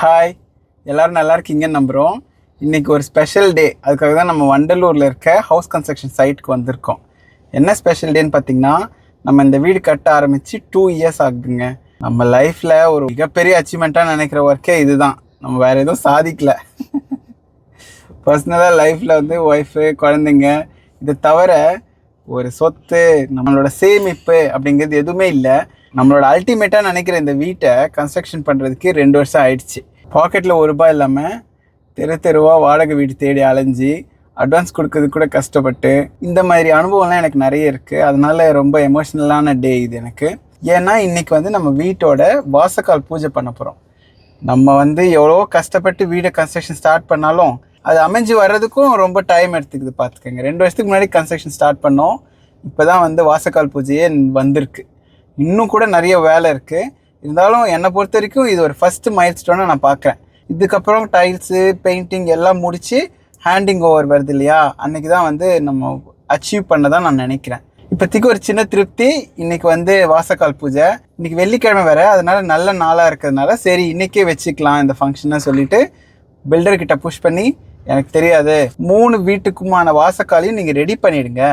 Hi, எல்லோரும் நல்லா இருக்கீங்கன்னு நம்புகிறோம். இன்றைக்கி ஒரு ஸ்பெஷல் டே. அதுக்காக தான் நம்ம வண்டலூரில் இருக்க ஹவுஸ் கன்ஸ்ட்ரக்ஷன் சைட்டுக்கு வந்திருக்கோம். என்ன ஸ்பெஷல் டேன்னு பார்த்திங்கன்னா, நம்ம இந்த வீடு கட்ட ஆரம்பித்து 2 இயர்ஸ் ஆகுதுங்க. நம்ம லைஃப்பில் ஒரு மிகப்பெரிய அச்சீவ்மெண்ட்டாக நினைக்கிற ஒர்க்கே இது தான். நம்ம வேறு எதுவும் சாதிக்கலை. பர்சனலாக லைஃப்பில் வந்து ஒய்ஃபு, குழந்தைங்க, இதை தவிர ஒரு சொத்து, நம்மளோட சேமிப்பு அப்படிங்கிறது எதுவுமே இல்லை. நம்மளோட அல்டிமேட்டாக நினைக்கிற இந்த வீட்டை கன்ஸ்ட்ரக்ஷன் பண்ணுறதுக்கு 2 வருஷம் ஆயிடுச்சு. பாக்கெட்டில் ₹1 இல்லாமல் தெருவா வாடகை வீடு தேடி அலைஞ்சி அட்வான்ஸ் கொடுக்கறதுக்கு கூட கஷ்டப்பட்டு, இந்த மாதிரி அனுபவம்லாம் எனக்கு நிறைய இருக்குது. அதனால ரொம்ப எமோஷ்னலான டே இது எனக்கு. ஏன்னா இன்றைக்கி வந்து நம்ம வீட்டோட வாசக்கால் பூஜை பண்ண போகிறோம். நம்ம வந்து எவ்வளோ கஷ்டப்பட்டு வீடை கன்ஸ்ட்ரக்ஷன் ஸ்டார்ட் பண்ணாலும் அது அமைஞ்சு வர்றதுக்கும் ரொம்ப டைம் எடுத்துக்குது. பார்த்துக்கோங்க, 2 வருஷத்துக்கு முன்னாடி கன்ஸ்ட்ரக்ஷன் ஸ்டார்ட் பண்ணோம். இப்போ தான் வந்து வாசக்கால் பூஜையே வந்திருக்கு. இன்னும் கூட நிறைய வேலை இருக்குது. இருந்தாலும் என்னை பொறுத்த வரைக்கும் இது ஒரு ஃபஸ்ட்டு மைல்ஸ்டோனாக நான் பார்க்குறேன். இதுக்கப்புறம் டைல்ஸு, பெயிண்டிங் எல்லாம் முடித்து ஹேண்டிங் ஓவர் வருது இல்லையா, அன்றைக்கி தான் வந்து நம்ம அச்சீவ் பண்ண தான் நான் நினைக்கிறேன். இப்போதைக்கு ஒரு சின்ன திருப்தி. இன்றைக்கி வந்து வாசக்கால் பூஜை, இன்றைக்கி வெள்ளிக்கிழமை வேறு, அதனால் நல்ல நாளாக இருக்கிறதுனால சரி இன்றைக்கே வச்சுக்கலாம் இந்த ஃபங்க்ஷனை சொல்லிவிட்டு பில்டர்கிட்ட புஷ் பண்ணி, எனக்கு தெரியாது 3 வீட்டுக்குமான வாசக்காலையும் நீங்கள் ரெடி பண்ணிவிடுங்க,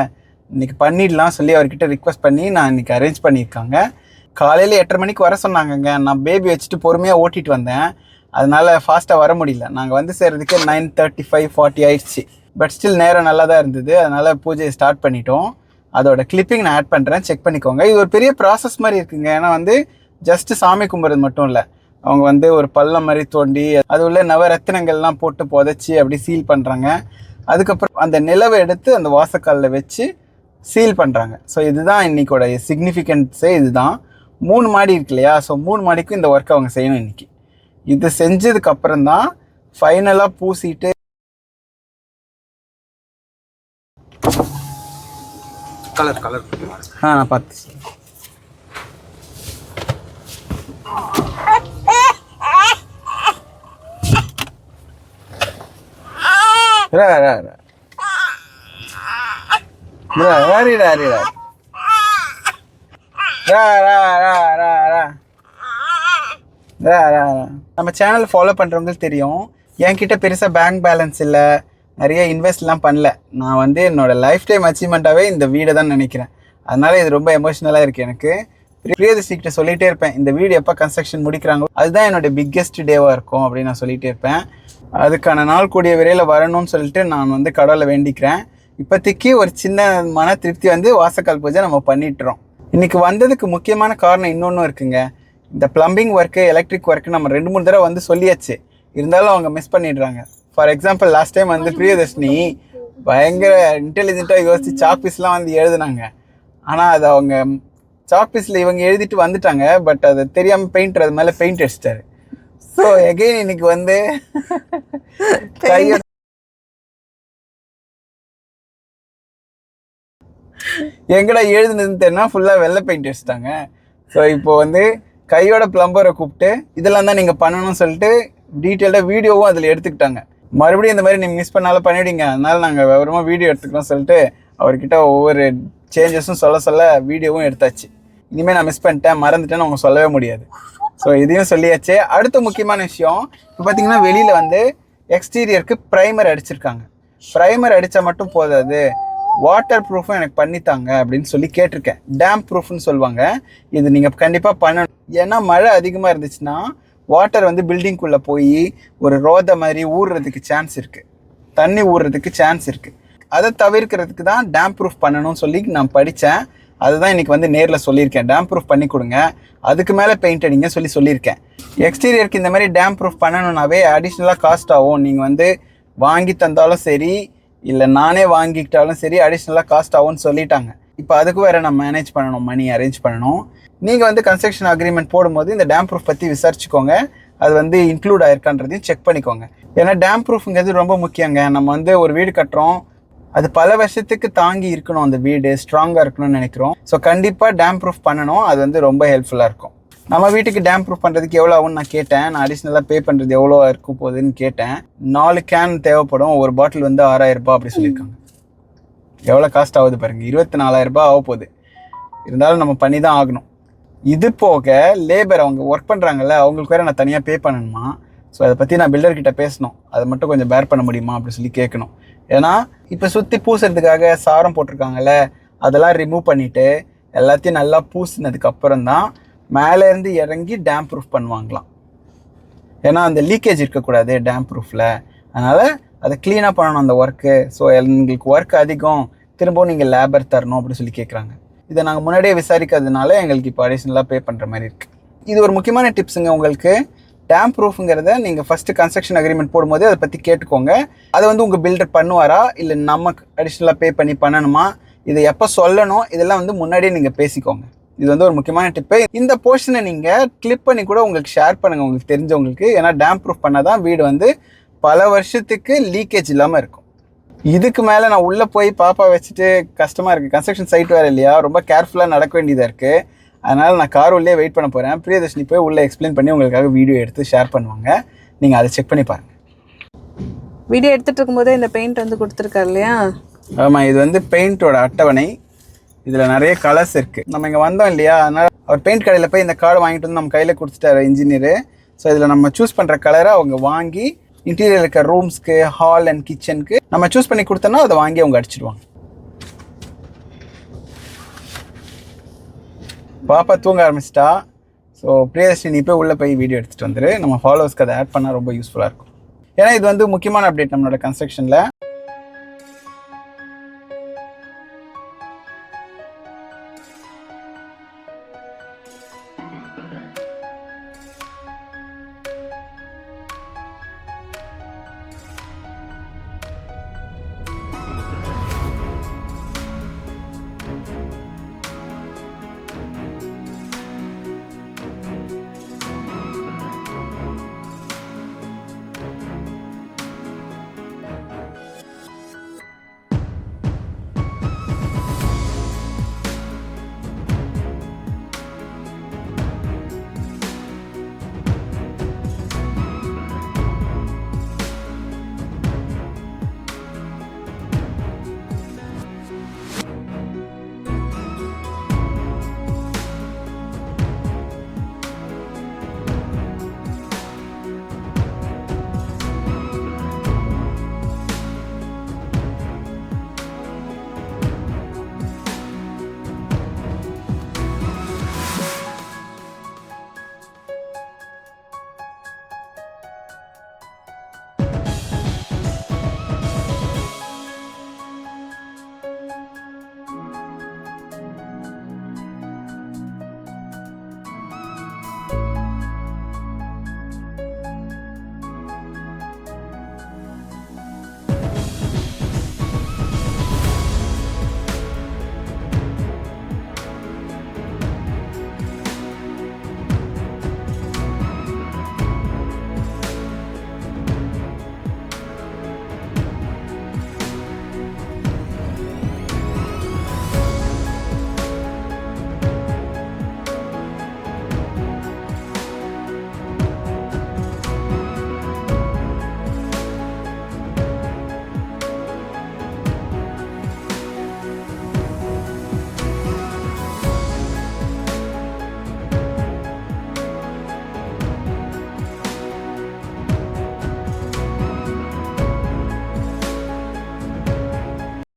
இன்றைக்கி பண்ணிடலாம் சொல்லி அவர்கிட்ட ரிக்வெஸ்ட் பண்ணி நான் இன்றைக்கி அரேஞ்ச் பண்ணியிருக்காங்க. காலையில் 8:30 மணிக்கு வர சொன்னாங்கங்க. நான் பேபி வச்சுட்டு பொறுமையாக ஓட்டிகிட்டு வந்தேன். அதனால் ஃபாஸ்ட்டாக வர முடியல. நாங்கள் வந்து சேர்றதுக்கு 9:35, 40 ஆயிடுச்சு. பட் ஸ்டில் நேரம் நல்லா தான் இருந்தது. அதனால் பூஜையை ஸ்டார்ட் பண்ணிட்டோம். அதோட கிளிப்பிங் நான் ஆட் பண்ணுறேன், செக் பண்ணிக்கோங்க. இது ஒரு பெரிய ப்ராசஸ் மாதிரி இருக்குங்க. ஏன்னா வந்து ஜஸ்ட்டு சாமி கும்பிட்றது மட்டும் இல்லை, அவங்க வந்து ஒரு பள்ளம் மாதிரி தோண்டி அது உள்ள நவரத்தினங்கள்லாம் போட்டு புதைச்சி அப்படி சீல் பண்ணுறாங்க. அதுக்கப்புறம் அந்த நிலவை எடுத்து அந்த வாசக்காலில் வச்சு சீல் பண்ணுறாங்க. ஸோ இதுதான் இன்றைக்கோட சிக்னிஃபிகன்ஸே. இதுதான் 3 மாடி இருக்கு இல்லையா, ஸோ 3 மாடிக்கும் இந்த ஒர்க் அவங்க செய்யணும் இன்றைக்கி. இது செஞ்சதுக்கப்புறம் தான் ஃபைனலாக பூசிட்டு கலர் நான் பார்த்து நம்ம சேனல் ஃபாலோ பண்ணுறவங்களுக்கு தெரியும், என்கிட்ட பெருசாக பேங்க் பேலன்ஸ் இல்லை, நிறைய இன்வெஸ்ட்லாம் பண்ணல. நான் வந்து என்னோடய லைஃப் டைம் அச்சீவ்மெண்ட்டாகவே இந்த வீடை தான் நினைக்கிறேன். அதனால் இது ரொம்ப எமோஷ்னலாக இருக்குது எனக்கு. பிரியதர்ஷிகிட்ட சொல்லிகிட்டே இருப்பேன், இந்த வீடு எப்போ கன்ஸ்ட்ரக்ஷன் முடிக்கிறாங்களோ அதுதான் என்னோடய பிக்கெஸ்ட் டேவாக இருக்கும் அப்படின்னு நான் சொல்லிகிட்டே இருப்பேன். அதுக்கான நாள் கூடிய விரைவில் வரணும்னு சொல்லிட்டு நான் வந்து கடவுளை வேண்டிக்கிறேன். இப்போதைக்கு ஒரு சின்ன மன திருப்தி வந்து வாசக்கால் பூஜை நம்ம பண்ணிட்டுறோம். இன்றைக்கி வந்ததுக்கு முக்கியமான காரணம் இன்னொன்றும் இருக்குங்க. இந்த ப்ளம்பிங் ஒர்க்கு, எலக்ட்ரிக் ஒர்க்கு நம்ம 2-3 தடவை வந்து சொல்லியாச்சு. இருந்தாலும் அவங்க மிஸ் பண்ணிடுறாங்க. ஃபார் எக்ஸாம்பிள் லாஸ்ட் டைம் வந்து பிரியதர்ஷினி பயங்கர இன்டெலிஜென்ட்டாக யோசித்து சாக் பீஸ்லாம் வந்து எழுதுனாங்க. ஆனால் அது அவங்க சாக் பீஸில் இவங்க எழுதிட்டு வந்துட்டாங்க. பட் அது தெரியாமல் பெயிண்டர் அது மேலே பெயிண்ட் அடிச்சிட்டாரு. ஸோ எகெயின் இன்னைக்கு வந்து எங்கடா எழுதுனதுன்னு தெரினா ஃபுல்லாக வெள்ளை பெயிண்ட் அடிச்சிட்டாங்க. ஸோ இப்போ வந்து கையோட பிளம்பரை கூப்பிட்டு இதெல்லாம் தான் நீங்கள் பண்ணணும்னு சொல்லிட்டு டீட்டெயில்டாக வீடியோவும் அதில் எடுத்துக்கிட்டாங்க. மறுபடியும் இந்த மாதிரி நீங்கள் மிஸ் பண்ணாலும் பண்ணிவிடுங்க, அதனால் நாங்கள் விவரமாக வீடியோ எடுத்துக்கிறோம் சொல்லிட்டு அவர்கிட்ட ஒவ்வொரு சேஞ்சஸும் சொல்ல வீடியோவும் எடுத்தாச்சு. இனிமேல் நான் மிஸ் பண்ணிட்டேன், மறந்துட்டேன்னு அவங்க சொல்லவே முடியாது. ஸோ இதையும் சொல்லியாச்சு. அடுத்த முக்கியமான விஷயம், இப்போ பார்த்திங்கன்னா வெளியில் வந்து எக்ஸ்டீரியருக்கு ப்ரைமர் அடிச்சிருக்காங்க. ப்ரைமர் அடித்தா மட்டும் போதாது, வாட்டர் ப்ரூஃபும் எனக்கு பண்ணித்தாங்க அப்படின்னு சொல்லி கேட்டிருக்கேன். டேம் ப்ரூஃப்னு சொல்லுவாங்க. இது நீங்கள் கண்டிப்பாக பண்ணணும். ஏன்னா மழை அதிகமாக இருந்துச்சுன்னா வாட்டர் வந்து பில்டிங்குள்ளே போய் ஒரு ரோதை மாதிரி ஊறுறதுக்கு சான்ஸ் இருக்குது, தண்ணி ஊறுறதுக்கு சான்ஸ் இருக்குது. அதை தவிர்க்கிறதுக்கு தான் டேம் ப்ரூஃப் பண்ணணும்னு சொல்லி நான் படித்தேன். அதுதான் இன்றைக்கி வந்து நேரில் சொல்லியிருக்கேன். டேம் ப்ரூஃப் பண்ணி கொடுங்க, அதுக்கு மேலே பெயிண்ட் அடிங்க சொல்லியிருக்கேன். எக்ஸ்டீரியருக்கு இந்த மாதிரி டேம் ப்ரூஃப் பண்ணணுன்னாவே அடிஷ்னலாக காஸ்ட் ஆகும். நீங்கள் வந்து வாங்கி தந்தாலும் சரி, இல்லை நானே வாங்கிக்கிட்டாலும் சரி, அடிஷ்னலாக காஸ்ட் ஆகும்னு சொல்லிட்டாங்க. இப்போ அதுக்கு வேறு நான் மேனேஜ் பண்ணணும், மணி அரேஞ்ச் பண்ணணும். நீங்கள் வந்து கன்ஸ்ட்ரக்ஷன் அக்ரிமெண்ட் போடும்போது இந்த டேம் ப்ரூஃப் பற்றி விசாரிச்சுக்கோங்க. அது வந்து இன்க்ளூட் ஆயிருக்கான்றதையும் செக் பண்ணிக்கோங்க. ஏன்னா டேம் ப்ரூஃப்ங்கிறது ரொம்ப முக்கியங்க. நம்ம வந்து ஒரு வீடு கட்டுறோம், அது பல வருஷத்துக்கு தாங்கி இருக்கணும், அந்த வீடு ஸ்ட்ராங்காக இருக்கணும்னு நினைக்கிறோம். ஸோ கண்டிப்பாக டேம் ப்ரூஃப் பண்ணணும். அது வந்து ரொம்ப ஹெல்ப்ஃபுல்லாக இருக்கும். நம்ம வீட்டுக்கு டேம் ப்ரூஃப் பண்ணுறதுக்கு எவ்வளோ ஆகும்னு நான் கேட்டேன். நான் அடிஷ்னலாக பே பண்ணுறது எவ்வளோ இருக்கும் போகுதுன்னு கேட்டேன். 4 கேன் தேவைப்படும், ஒரு பாட்டில் வந்து ₹6000 அப்படி சொல்லியிருக்காங்க. எவ்வளோ காஸ்ட் ஆகுது பாருங்கள், ₹24,000 ஆக போகுது. இருந்தாலும் நம்ம பண்ணி தான் ஆகணும். இது போக லேபர் அவங்க ஒர்க் பண்ணுறாங்கல்ல, அவங்களுக்கு வேறு நான் தனியாக பே பண்ணணுமா. ஸோ அதை பற்றி நான் பில்டர்கிட்ட பேசணும், அதை மட்டும் கொஞ்சம் பேர் பண்ண முடியுமா அப்படின்னு சொல்லி கேட்கணும். ஏன்னா இப்போ சுற்றி பூசுறதுக்காக சாரம் போட்டிருக்காங்கல்ல, அதெல்லாம் ரிமூவ் பண்ணிவிட்டு எல்லாத்தையும் நல்லா பூசினதுக்கப்புறம் தான் மேலேருந்து இறங்கி டேம் ப்ரூஃப் பண்ணுவாங்களாம். ஏன்னா அந்த லீக்கேஜ் இருக்கக்கூடாது டேம் ப்ரூஃபில், அதனால் அதை க்ளீனாக பண்ணணும் அந்த ஒர்க்கு. ஸோ எங்களுக்கு ஒர்க் அதிகம், திரும்பவும் நீங்கள் லேபர் தரணும் அப்படின்னு சொல்லி கேட்குறாங்க. இதை நாங்கள் முன்னாடியே விசாரிக்கிறதுனால எங்களுக்கு இப்போ அடிஷ்னலாக பே பண்ணுற மாதிரி இருக்குது. இது ஒரு முக்கியமான டிப்ஸுங்க உங்களுக்கு. டேம் ப்ரூஃப்ங்கிறத நீங்கள் ஃபஸ்ட்டு கன்ஸ்ட்ரக்ஷன் அக்ரிமெண்ட் போடும்போது அதை பற்றி கேட்டுக்கோங்க. அதை வந்து உங்கள் பில்டர் பண்ணுவாரா இல்லை நமக்கு அடிஷ்னலாக பே பண்ணி பண்ணணுமா, இதை எப்போ சொல்லணும், இதெல்லாம் வந்து முன்னாடியே நீங்கள் பேசிக்கோங்க. இது வந்து ஒரு முக்கியமான டிப்பு. இந்த போர்ஷனை நீங்கள் கிளிப் பண்ணி கூட உங்களுக்கு ஷேர் பண்ணுங்கள் உங்களுக்கு தெரிஞ்சவங்களுக்கு. ஏன்னா டேம் ப்ரூஃப் பண்ணால் தான் வீடு வந்து பல வருஷத்துக்கு லீக்கேஜ் இல்லாமல் இருக்கும். இதுக்கு மேலே நான் உள்ளே போய் பாப்பா வச்சுட்டு கஷ்டமாக இருக்குது. கன்ஸ்ட்ரக்ஷன் சைட் வேறு இல்லையா, ரொம்ப கேர்ஃபுல்லாக நடக்க வேண்டியதாக இருக்குது. அதனால் நான் கார் உள்ளே வெயிட் பண்ண போகிறேன். பிரியதர்ஷினி போய் உள்ளே எக்ஸ்பிளைன் பண்ணி உங்களுக்காக வீடியோ எடுத்து ஷேர் பண்ணுவாங்க. நீங்கள் அதை செக் பண்ணி பாருங்கள். வீடியோ எடுத்துகிட்டு இருக்கும்போதே இந்த பெயிண்ட் வந்து கொடுத்துருக்காரு இல்லையா? ஆமாம், இது வந்து பெயிண்டோட அட்டவணை. இதில் நிறைய கலர்ஸ் இருக்குது. நம்ம இங்கே வந்தோம் இல்லையா, அதனால் அவர் பெயிண்ட் கடையில் போய் இந்த கார்டு வாங்கிட்டு வந்து நம்ம கையில் கொடுத்துட்டாரு இன்ஜினியரு. ஸோ இதில் நம்ம சூஸ் பண்ணுற கலரை அவங்க வாங்கி இன்டீரியர் இருக்க ரூம்ஸ்க்கு, ஹால் அண்ட் கிச்சனுக்கு நம்ம சூஸ் பண்ணி கொடுத்தோன்னா அதை வாங்கி அவங்க அடிச்சிடுவாங்க. பாப்பா தூங்க ஆரம்பிச்சிட்டா. ஸோ பிரியதர்ஷினி போய் உள்ளே போய் வீடியோ எடுத்துகிட்டு வந்துரு. நம்ம ஃபாலோவர்ஸ்க்கு அதை ஆட் பண்ணால் ரொம்ப யூஸ்ஃபுல்லாக இருக்கும். ஏன்னா இது வந்து முக்கியமான அப்டேட் நம்மளோட கன்ஸ்ட்ரக்ஷனில்.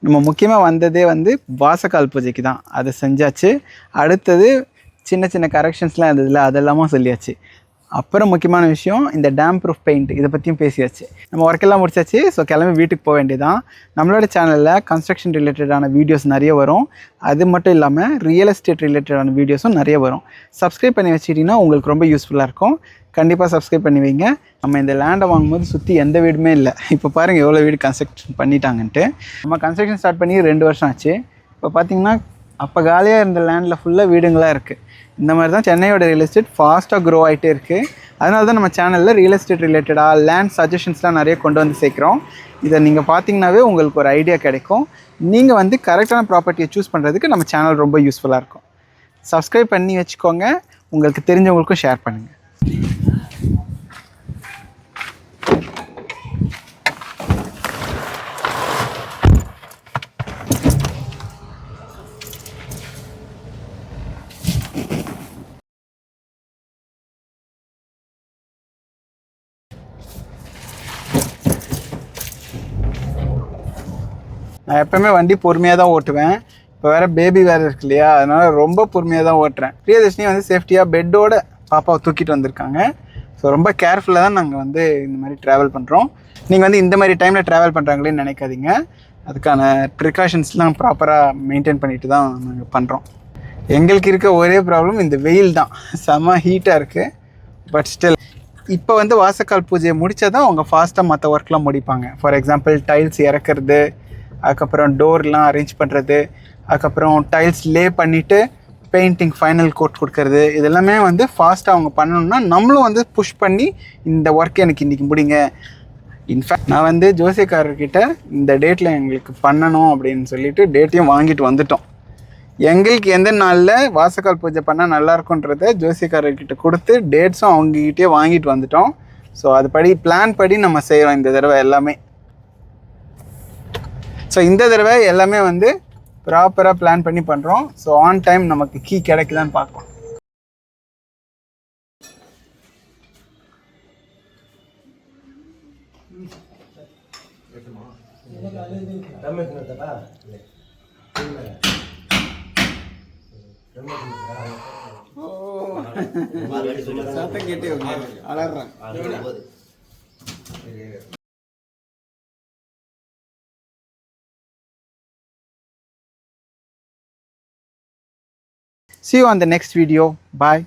நம்ம முக்கியமாக வந்ததே வந்து வாசக்கால் பூஜைக்கு தான். அதை செஞ்சாச்சு. அடுத்தது சின்ன சின்ன கரெக்ஷன்ஸ்லாம் இருந்ததில்ல, அதெல்லாமும் சொல்லியாச்சு. அப்புறம் முக்கியமான விஷயம் இந்த டேம் ப்ரூஃப் பெயிண்ட், இதை பற்றியும் பேசியாச்சு. நம்ம ஒர்க்கெல்லாம் முடிச்சாச்சு. ஸோ கிளம்பி வீட்டுக்கு போக வேண்டியதான். நம்மளோட சேனலில் கன்ஸ்ட்ரக்ஷன் ரிலேட்டடான வீடியோஸ் நிறைய வரும். அது மட்டும் இல்லாமல் ரியல் எஸ்டேட் ரிலேட்டடான வீடியோஸும் நிறைய வரும். சப்ஸ்கிரைப் பண்ணி வச்சுக்கிட்டிங்கன்னா உங்களுக்கு ரொம்ப யூஸ்ஃபுல்லாக இருக்கும். கண்டிப்பாக சப்ஸ்கிரைப் பண்ணி வைங்க. நம்ம இந்த லேண்டை வாங்கும்போது சுற்றி எந்த வீடுமே இல்லை. இப்போ பாருங்கள் எவ்வளோ வீடு கன்ஸ்ட்ரக்ஷன் பண்ணிட்டாங்கன்ட்டு. நம்ம கன்ஸ்ட்ரக்ஷன் ஸ்டார்ட் பண்ணி 2 வருஷம் ஆச்சு. இப்போ பார்த்திங்கன்னா அப்போ காலியாக இருந்த லேண்டில் ஃபுல்லாக வீடுங்களாக இருக்குது. இந்த மாதிரி தான் சென்னையோட ரியல் எஸ்டேட் ஃபாஸ்ட்டாக க்ரோ ஆகிட்டே இருக்குது. அதனால தான் நம்ம சேனலில் ரியல் எஸ்டேட் ரிலேட்டடாக லேண்ட் சஜஷன்ஸ்லாம் நிறைய கொண்டு வந்து சேர்க்குறோம். இதை நீங்கள் பார்த்தீங்கன்னாவே உங்களுக்கு ஒரு ஐடியா கிடைக்கும். நீங்கள் வந்து கரெக்டான ப்ராப்பர்ட்டியை சூஸ் பண்ணுறதுக்கு நம்ம சேனல் ரொம்ப யூஸ்ஃபுல்லாக இருக்கும். சப்ஸ்கிரைப் பண்ணி வச்சுக்கோங்க. உங்களுக்கு தெரிஞ்சவங்களுக்கும் ஷேர் பண்ணுங்கள். நான் எப்போவுமே வண்டி பொறுமையாக தான் ஓட்டுவேன். இப்போ வேறு பேபி வேறு இருக்கு இல்லையா, அதனால் ரொம்ப பொறுமையாக தான் ஓட்டுறேன். பிரியதர்ஷினி வந்து சேஃப்டியாக பெட்டோட பாப்பாவை தூக்கிட்டு வந்திருக்காங்க. ஸோ ரொம்ப கேர்ஃபுல்லாக தான் நாங்கள் வந்து இந்த மாதிரி ட்ராவல் பண்ணுறோம். நீங்கள் வந்து இந்த மாதிரி டைமில் ட்ராவல் பண்ணுறாங்களேன்னு நினைக்காதீங்க. அதுக்கான ப்ரிகாஷன்ஸ்லாம் ப்ராப்பராக மெயின்டைன் பண்ணிட்டு தான் நாங்கள் பண்ணுறோம். எங்களுக்கு இருக்க ஒரே ப்ராப்ளம் இந்த வெயில் தான். செம்ம ஹீட்டாக இருக்குது. பட் ஸ்டில் இப்போ வந்து வாசக்கால் பூஜையை முடித்தா தான் அவங்க ஃபாஸ்ட்டாக மற்ற ஒர்க்லாம் முடிப்பாங்க. ஃபார் எக்ஸாம்பிள் டைல்ஸ் இறக்குறது, அதுக்கப்புறம் டோர்லாம் அரேஞ்ச் பண்ணுறது, அதுக்கப்புறம் டைல்ஸ் லே பண்ணிவிட்டு பெயிண்டிங் ஃபைனல் கோட் கொடுக்கறது, இதெல்லாமே வந்து ஃபாஸ்ட்டாக அவங்க பண்ணணுன்னா நம்மளும் வந்து புஷ் பண்ணி இந்த ஒர்க் எனக்கு இன்றைக்கி முடிங்க. இன்ஃபேக்ட் நான் வந்து ஜோசியக்காரர்கிட்ட இந்த டேட்டில் எங்களுக்கு பண்ணணும் அப்படின்னு சொல்லிட்டு டேட்டையும் வாங்கிட்டு வந்துட்டோம். எங்களுக்கு எந்த நாளில் வாசக்கால் பூஜை பண்ணால் நல்லாயிருக்குன்றதை ஜோசியக்காரர்கிட்ட கொடுத்து டேட்ஸும் அவங்ககிட்டயே வாங்கிட்டு வந்துட்டோம். ஸோ அதுபடி பிளான் படி நம்ம செய்கிறோம் இந்த தடவை எல்லாமே. ஸோ இந்த தடவை எல்லாமே வந்து ப்ராப்பராக பிளான் பண்ணி பண்ணுறோம். ஸோ ஆன் டைம் நமக்கு கீ கிடைக்குதான்னு பார்க்கலாம். சத்தம் கேட்டே அலறேன். See you on the next video. Bye.